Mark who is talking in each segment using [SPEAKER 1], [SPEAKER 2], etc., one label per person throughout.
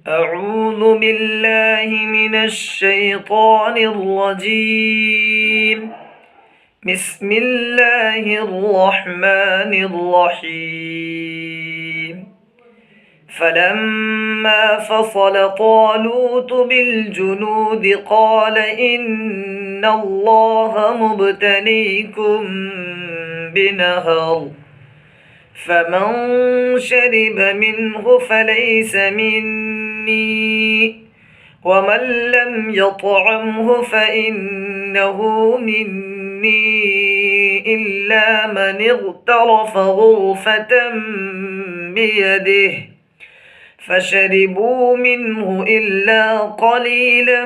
[SPEAKER 1] أعوذ بالله من الشيطان الرجيم. بسم الله الرحمن الرحيم. فلما فصل طالوت بالجنود قال إن الله مبتليكم بنهر فمن شرب منه فليس مني ومن لم يطعمه فإنه مني إلا من اغترف غرفة بيده فشربوا منه إلا قليلا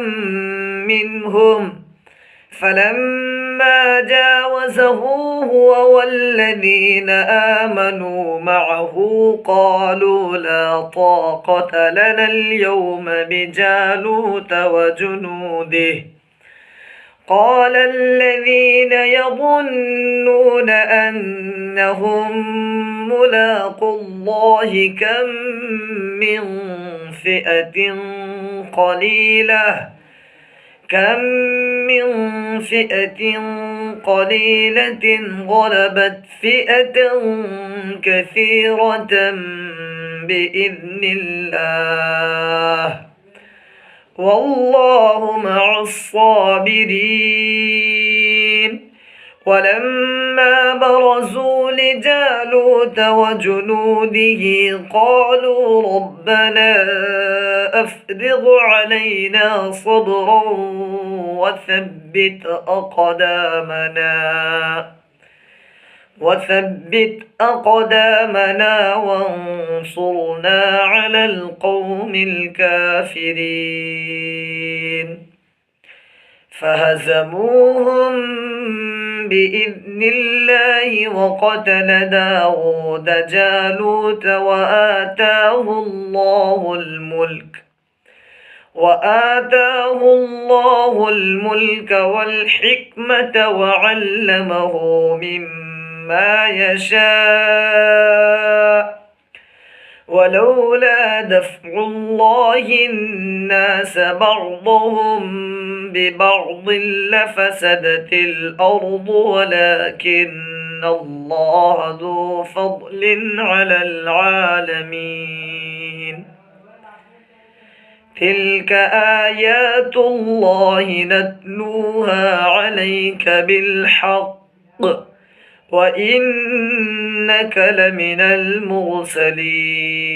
[SPEAKER 1] منهم فلما جاوزه هو والذين آمنوا معه قالوا لا طاقة لنا اليوم بجالوت وجنوده قال الذين يظنون أنهم ملاقو الله كم من فئة قليلة غلبت فئة كثيرة بإذن الله والله مع الصابرين. ولما برزوا لجالوت وجنوده قالوا ربنا أفرغ علينا صبرا وثبت أقدامنا وانصرنا على القوم الكافرين فهزموهم بإذن الله وقتل داود جالوت وآتاه الله الملك والحكمة وعلمه مما يشاء ولولا دفع الله الناس بعضهم ببعض لفسدت الأرض ولكن الله ذو فضل على العالمين. تلك آيات الله نتلوها عليك بالحق وإنك لمن المرسلين.